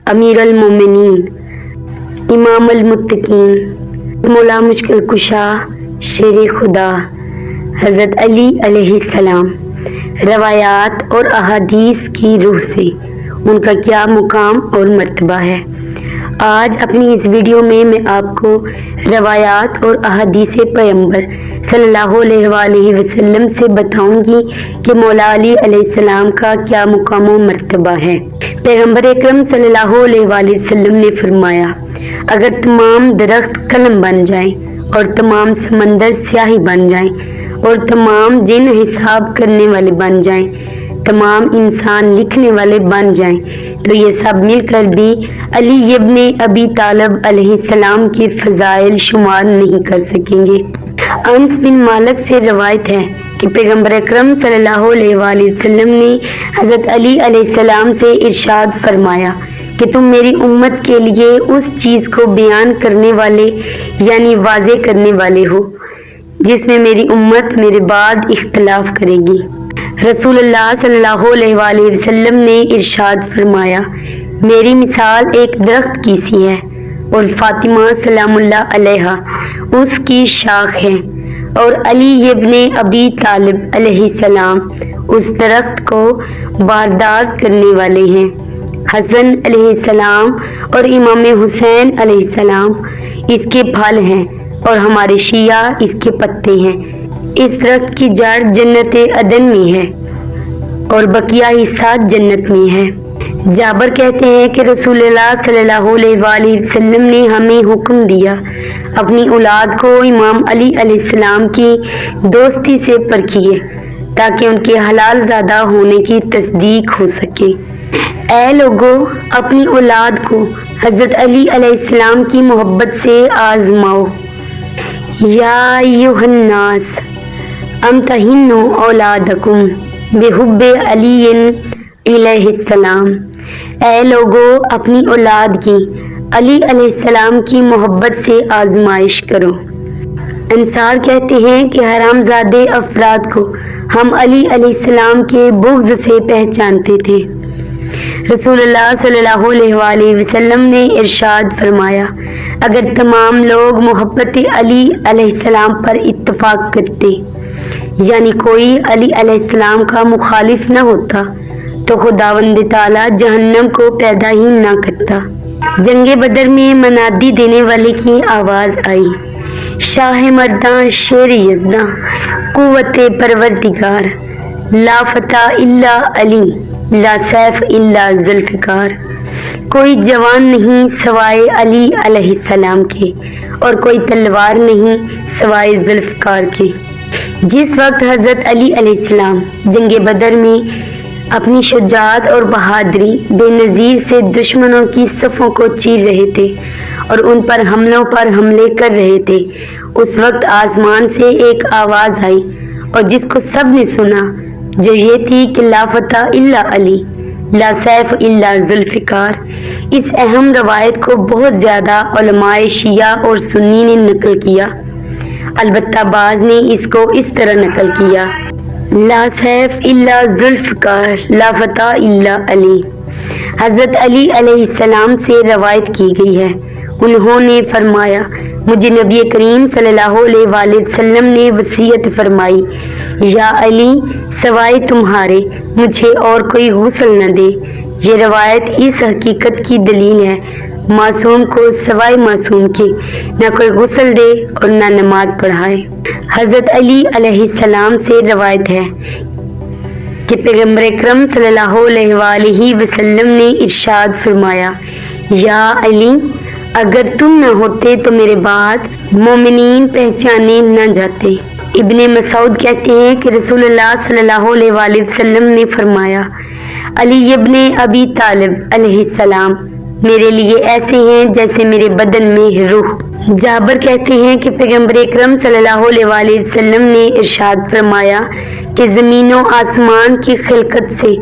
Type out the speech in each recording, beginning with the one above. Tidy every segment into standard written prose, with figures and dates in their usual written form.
امیر المومنین، امام المتقین، مولا مشکل کشا، شیر خدا حضرت علی علیہ السلام، روایات اور احادیث کی روح سے ان کا کیا مقام اور مرتبہ ہے۔ آج اپنی اس ویڈیو میں آپ کو روایات اور احادیث پیغمبر صلی اللہ علیہ وآلہ وسلم سے بتاؤں گی کہ مولا علی علیہ السلام کا کیا مقام و مرتبہ ہے۔ پیغمبر اکرم صلی اللہ علیہ وآلہ وسلم نے فرمایا، اگر تمام درخت قلم بن جائیں اور تمام سمندر سیاہی بن جائیں اور تمام جن حساب کرنے والے بن جائیں، تمام انسان لکھنے والے بن جائیں، تو یہ سب مل کر بھی علی ابن ابی طالب علیہ السلام کی فضائل شمار نہیں کر سکیں گے۔ انس بن مالک سے روایت ہے کہ پیغمبر اکرم صلی اللہ علیہ وآلہ وسلم نے حضرت علی علیہ السلام سے ارشاد فرمایا کہ تم میری امت کے لیے اس چیز کو بیان کرنے والے یعنی واضح کرنے والے ہو جس میں میری امت میرے بعد اختلاف کرے گی۔ رسول اللہ صلی اللہ علیہ وآلہ وسلم نے ارشاد فرمایا، میری مثال ایک درخت کی سی ہے اور فاطمہ سلام اللہ علیہا اس کی شاخ ہے اور علی ابن ابی طالب علیہ السلام اس درخت کو باردار کرنے والے ہیں۔ حسن علیہ السلام اور امام حسین علیہ السلام اس کے پھل ہیں اور ہمارے شیعہ اس کے پتے ہیں۔ اس درخت کی جڑ جنت عدن میں ہے اور بقیہ حصہ جنت میں ہے۔ جابر کہتے ہیں کہ رسول اللہ صلی اللہ علیہ وآلہ وسلم نے ہمیں حکم دیا اپنی اولاد کو امام علی علیہ السلام کی دوستی سے پرکھیے تاکہ ان کے حلال زادہ ہونے کی تصدیق ہو سکے۔ اے لوگو، اپنی اولاد کو حضرت علی علیہ السلام کی محبت سے آزماؤ۔ یا ایھا الناس امتحنوا اولادکم بحب علی علیہ السلام۔ اے لوگو، اپنی اولاد کی علی علیہ السلام کی محبت سے آزمائش کرو۔ انصار کہتے ہیں کہ حرام زادے افراد کو ہم علی علیہ السلام کے بغض سے پہچانتے تھے۔ رسول اللہ صلی اللہ علیہ وآلہ وسلم نے ارشاد فرمایا، اگر تمام لوگ محبت علی علیہ السلام پر اتفاق کرتے یعنی کوئی علی علیہ السلام کا مخالف نہ ہوتا تو خداوند تعالیٰ جہنم کو پیدا ہی نہ کرتا۔ جنگ بدر میں منادی دینے والے کی آواز آئی، شاہ مرداں شیر یزداں قوت پروردگار، لا فتح الا علی لا سیف الا ذوالفقار۔ کوئی جوان نہیں سوائے علی علیہ السلام کے اور کوئی تلوار نہیں سوائے ذوالفقار کے۔ جس وقت حضرت علی علیہ السلام جنگ بدر میں اپنی شجاعت اور بہادری بے نظیر سے دشمنوں کی صفوں کو چیر رہے تھے اور ان پر حملوں پر حملے کر رہے تھے، اس وقت آسمان سے ایک آواز آئی اور جس کو سب نے سنا، جو یہ تھی کہ لا فتح الا علی لا سیف الا ذوالفقار۔ اس اہم روایت کو بہت زیادہ علماء شیعہ اور سنی نے نقل کیا، البتہ بعض نے اس کو اس طرح نقل کیا، لا سیف الا ذوالفقار لا فتح الا علی۔ حضرت علی علیہ السلام سے روایت کی گئی ہے، انہوں نے فرمایا، مجھے نبی کریم صلی اللہ علیہ وآلہ وسلم نے وصیت فرمائی، یا علی سوائے تمہارے مجھے اور کوئی غسل نہ دے۔ یہ روایت اس حقیقت کی دلیل ہے، معصوم کو سوائے معصوم کے نہ کوئی غسل دے اور نہ نماز پڑھائے۔ حضرت علی علیہ السلام سے روایت ہے کہ پیغمبر اکرم صلی اللہ علیہ وآلہ وسلم نے ارشاد فرمایا، یا علی اگر تم نہ ہوتے تو میرے بعد مومنین پہچانے نہ جاتے۔ ابن مسعود کہتے ہیں کہ رسول اللہ صلی اللہ علیہ وآلہ وسلم نے فرمایا، علی ابن ابی طالب علیہ السلام میرے لیے ایسے ہیں جیسے میرے بدن میں روح۔ جابر کہتے ہیں کہ پیغمبر اکرم صلی اللہ علیہ وآلہ وسلم نے ارشاد فرمایا کہ زمین و آسمان کی خلقت سے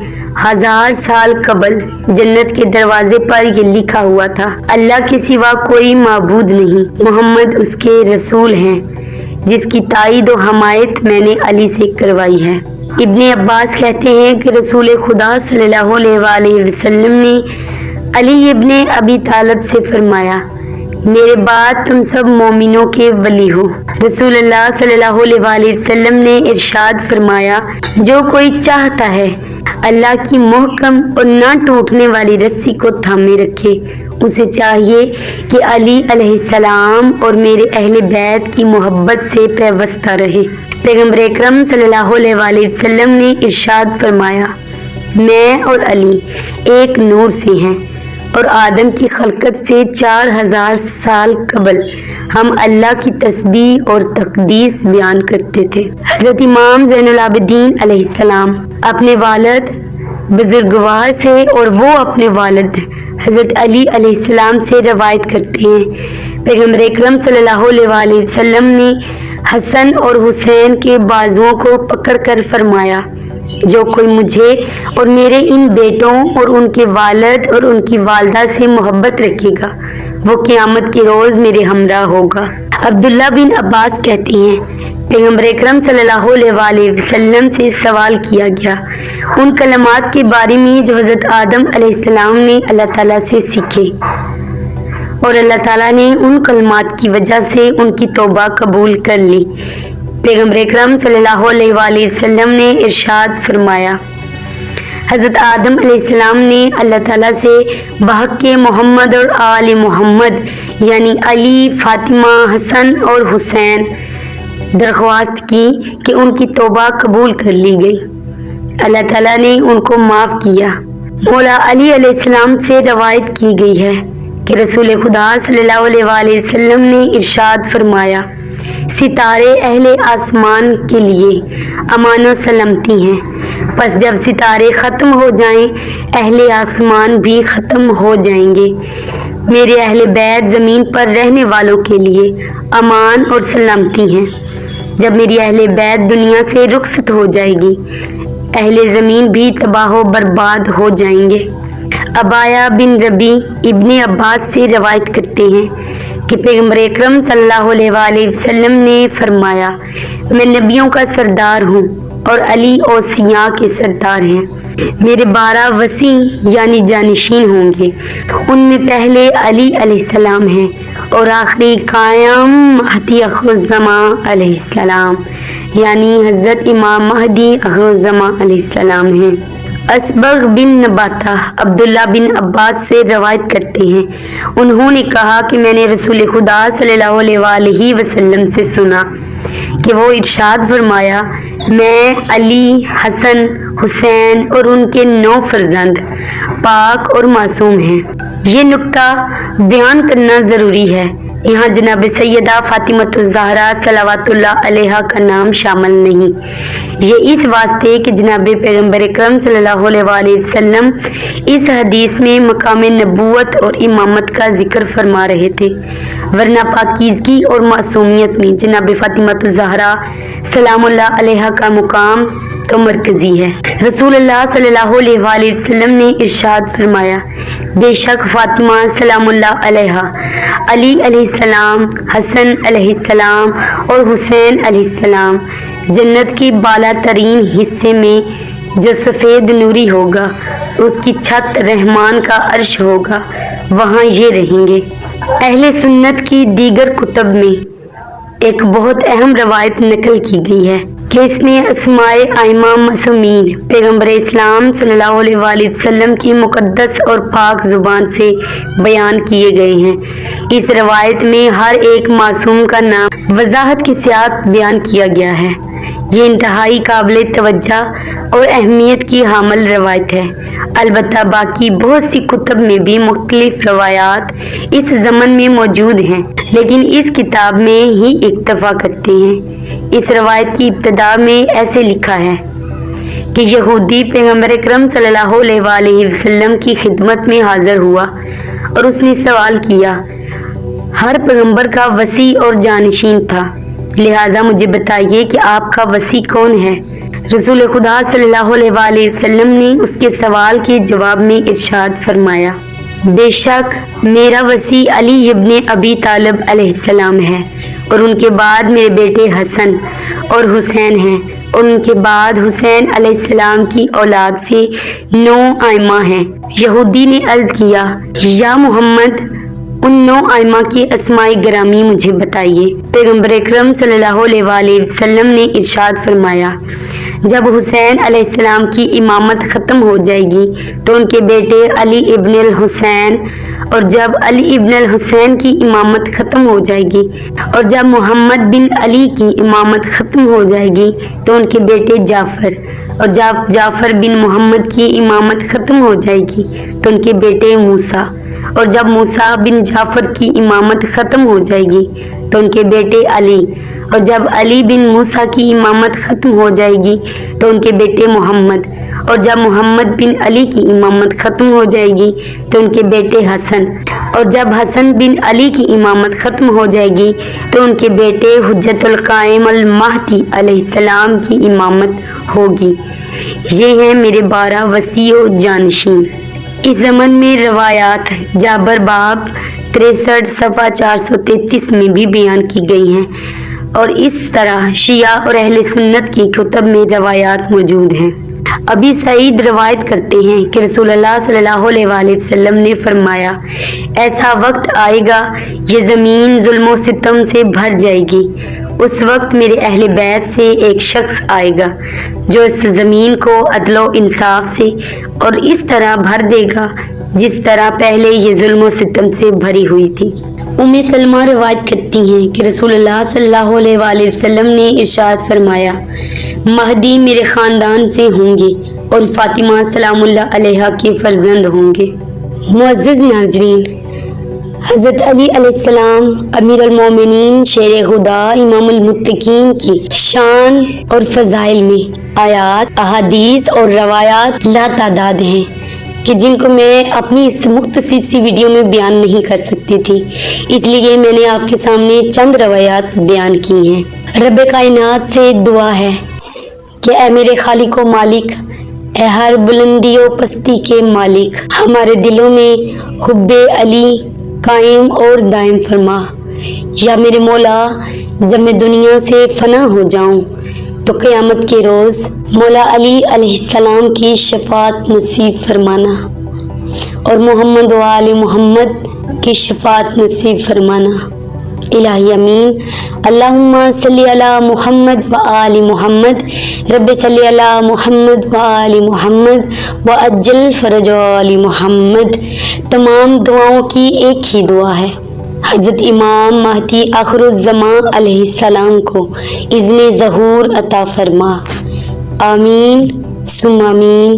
1000 سال قبل جنت کے دروازے پر یہ لکھا ہوا تھا، اللہ کے سوا کوئی معبود نہیں، محمد اس کے رسول ہیں، جس کی تائید و حمایت میں نے علی سے کروائی ہے۔ ابن عباس کہتے ہیں کہ رسول خدا صلی اللہ علیہ وآلہ وسلم نے علی ابن ابی طالب سے فرمایا میرے بعد تم سب مومنوں کے ولی ہو۔ رسول اللہ صلی اللہ علیہ وسلم نے ارشاد فرمایا جو کوئی چاہتا ہے اللہ کی محکم اور نہ ٹوٹنے والی رسی کو تھامے رکھے، اسے چاہیے کہ علی علیہ السلام اور میرے اہل بیت کی محبت سے پیوستہ رہے۔ پیغمبر اکرم صلی اللہ علیہ وسلم نے ارشاد فرمایا میں اور علی ایک نور سے ہیں اور آدم کی خلقت سے 4000 سال قبل ہم اللہ کی تسبیح اور تقدیس بیان کرتے تھے۔ حضرت امام زین العابدین علیہ السلام اپنے والد بزرگوار سے اور وہ اپنے والد حضرت علی علیہ السلام سے روایت کرتے ہیں پیغمبر اکرم صلی اللہ علیہ وسلم نے حسن اور حسین کے بازوؤں کو پکڑ کر فرمایا جو کوئی مجھے اور میرے ان بیٹوں اور ان کے والد اور ان کی والدہ سے محبت رکھے گا وہ قیامت کے روز میرے ہمراہ ہوگا۔ عبداللہ بن عباس کہتے ہیں پیغمبر اکرم صلی اللہ علیہ وسلم سے سوال کیا گیا ان کلمات کے بارے میں جو حضرت آدم علیہ السلام نے اللہ تعالیٰ سے سیکھے اور اللہ تعالیٰ نے ان کلمات کی وجہ سے ان کی توبہ قبول کر لی۔ پیغمبر اکرم صلی اللہ علیہ وسلم نے ارشاد فرمایا حضرت آدم علیہ السلام نے اللہ تعالیٰ سے بحق محمد اور آل محمد یعنی علی، فاطمہ، حسن اور حسین درخواست کی کہ ان کی توبہ قبول کر لی گئی۔ اللہ تعالیٰ نے ان کو معاف کیا۔ مولا علی علیہ السلام سے روایت کی گئی ہے کہ رسول خدا صلی اللہ علیہ وسلم نے ارشاد فرمایا ستارے اہل آسمان کے لیے امان و سلامتی ہیں، پس جب ستارے ختم ہو جائیں اہل آسمان بھی ختم ہو جائیں گے۔ میرے اہل بیت زمین پر رہنے والوں کے لیے امان اور سلامتی ہیں، جب میری اہل بیت دنیا سے رخصت ہو جائے گی اہل زمین بھی تباہ و برباد ہو جائیں گے۔ عبایہ بن ربی ابن عباس سے روایت کرتے ہیں کہ پیغمبر اکرم صلی اللہ علیہ وسلم نے فرمایا میں نبیوں کا سردار ہوں اور علی اوصیاء کے سردار ہیں۔ میرے 12 وصی یعنی جانشین ہوں گے، ان میں پہلے علی علیہ السلام ہیں اور آخری قائم مہدی آخرالزمان علیہ السلام یعنی حضرت امام مہدی آخرالزمان علیہ السلام ہیں۔ اسبغ بن نباتہ عبداللہ بن عباس سے روایت کرتے ہیں انہوں نے کہا کہ میں نے رسول خدا صلی اللہ علیہ وسلم سے سنا کہ وہ ارشاد فرمایا میں علی، حسن، حسین اور ان کے 9 فرزند پاک اور معصوم ہیں۔ یہ نکتہ بیان کرنا ضروری ہے، یہاں جناب سیدہ فاطمۃ الزہرا صلوات اللہ علیہا کا نام شامل نہیں۔ یہ اس واسطے کہ جناب پیغمبر اکرم صلی اللہ علیہ وسلم اس حدیث میں مقام نبوت اور امامت کا ذکر فرما رہے تھے، ورنہ پاکیزگی اور معصومیت میں جناب فاطمۃ الزہرا سلام اللہ علیہا کا مقام تو مرکزی ہے۔ رسول اللہ صلی اللہ علیہ وسلم نے ارشاد فرمایا بے شک فاطمہ سلام اللہ علیہا، علی علیہ السلام، حسن علیہ السلام اور حسین علیہ السلام جنت کے بالا ترین حصے میں جو سفید نوری ہوگا اس کی چھت رحمان کا عرش ہوگا، وہاں یہ رہیں گے۔ اہل سنت کی دیگر کتب میں ایک بہت اہم روایت نقل کی گئی ہے کہ اس میں اسماء ائمہ معصومین پیغمبر اسلام صلی اللہ علیہ وسلم کی مقدس اور پاک زبان سے بیان کیے گئے ہیں۔ اس روایت میں ہر ایک معصوم کا نام وضاحت کے ساتھ بیان کیا گیا ہے۔ یہ انتہائی قابل توجہ اور اہمیت کی حامل روایت ہے۔ البتہ باقی بہت سی کتب میں بھی مختلف روایات اس ضمن میں موجود ہیں، لیکن اس کتاب میں ہی اکتفا کرتے ہیں۔ اس روایت کی ابتدا میں ایسے لکھا ہے کہ یہودی پیغمبر اکرم صلی اللہ علیہ وسلم کی خدمت میں حاضر ہوا اور اس نے سوال کیا ہر پیغمبر کا وصی اور جانشین تھا، لہٰذا مجھے بتائیے کہ آپ کا وصی کون ہے؟ رسول خدا صلی اللہ علیہ وسلم نے اس کے سوال کے جواب میں ارشاد فرمایا بے شک میرا وصی علی ابن ابی طالب علیہ السلام ہے اور ان کے بعد میرے بیٹے حسن اور حسین ہیں اور ان کے بعد حسین علیہ السلام کی اولاد سے 9 ائمہ ہیں۔ یہودی نے عرض کیا، یا محمد، ان 9 ائمہ کی اسماء گرامی مجھے بتائیے۔ پیغمبر اکرم صلی اللہ علیہ وآلہ وسلم نے ارشاد فرمایا، جب حسین علیہ السلام کی امامت ختم ہو جائے گی تو ان کے بیٹے علی ابن الحسین، اور جب علی ابن الحسین کی امامت ختم ہو جائے گی اور جب محمد بن علی کی امامت ختم ہو جائے گی تو ان کے بیٹے جعفر، اور جب جعفر بن محمد کی امامت ختم ہو جائے گی تو ان کے بیٹے موسیٰ، اور جب موسیٰ بن جعفر کی امامت ختم ہو جائے گی تو ان کے بیٹے علی، اور جب علی بن موسیٰ کی امامت ختم ہو جائے گی تو ان کے بیٹے محمد، اور جب محمد بن علی کی امامت ختم ہو جائے گی تو ان کے بیٹے حسن، اور جب حسن بن علی کی امامت ختم ہو جائے گی تو ان کے بیٹے حجت القائم المہدی علیہ السلام کی امامت ہوگی۔ یہ ہیں میرے 12 وصی و جانشین۔ اس زمن میں روایات جابر باب 63 صفحہ 433 میں بھی بیان کی گئی ہیں، اور اس طرح شیعہ اور اہل سنت کی کتب میں روایات موجود ہیں۔ ابی سعید روایت کرتے ہیں کہ رسول اللہ صلی اللہ علیہ وآلہ وسلم نے فرمایا، ایسا وقت آئے گا یہ زمین ظلم و ستم سے بھر جائے گی، اس وقت میرے اہل بیت سے ایک شخص آئے گا جو اس زمین کو عدل و انصاف سے اور اس طرح بھر دے گا جس طرح پہلے یہ ظلم و ستم سے بھری ہوئی تھی۔ سلمہ روایت کرتی ہیں کہ رسول اللہ صلی اللہ علیہ وآلہ وسلم نے ارشاد فرمایا، مہدی میرے خاندان سے ہوں گے اور فاطمہ سلام اللہ علیہا کے فرزند ہوں گے۔ معزز ناظرین، حضرت علی علیہ السلام امیر المومنین شیر خدا امام المتقین کی شان اور فضائل میں آیات، احادیث اور روایات لا تعداد ہیں کہ جن کو میں اپنی اس مختصر سی ویڈیو میں بیان نہیں کر سکتی تھی، اس لیے میں نے آپ کے سامنے چند روایات بیان کی ہیں۔ رب کائنات سے دعا ہے کہ اے میرے خالق و مالک، اے ہر بلندی و پستی کے مالک، ہمارے دلوں میں حب علی قائم اور دائم فرما۔ یا میرے مولا، جب میں دنیا سے فنا ہو جاؤں تو قیامت کے روز مولا علی علیہ السلام کی شفاعت نصیب فرمانا اور محمد و آل محمد کی شفاعت نصیب فرمانا۔ الہی امین۔ اللہم صلی علی محمد و آل محمد، رب صلی علی محمد و آل محمد و عجل فرج آل محمد۔ تمام دعاؤں کی ایک ہی دعا ہے، حضرت امام مہدی آخر الزمان علیہ السلام کو اذن ظہور عطا فرما۔ آمین ثم آمین۔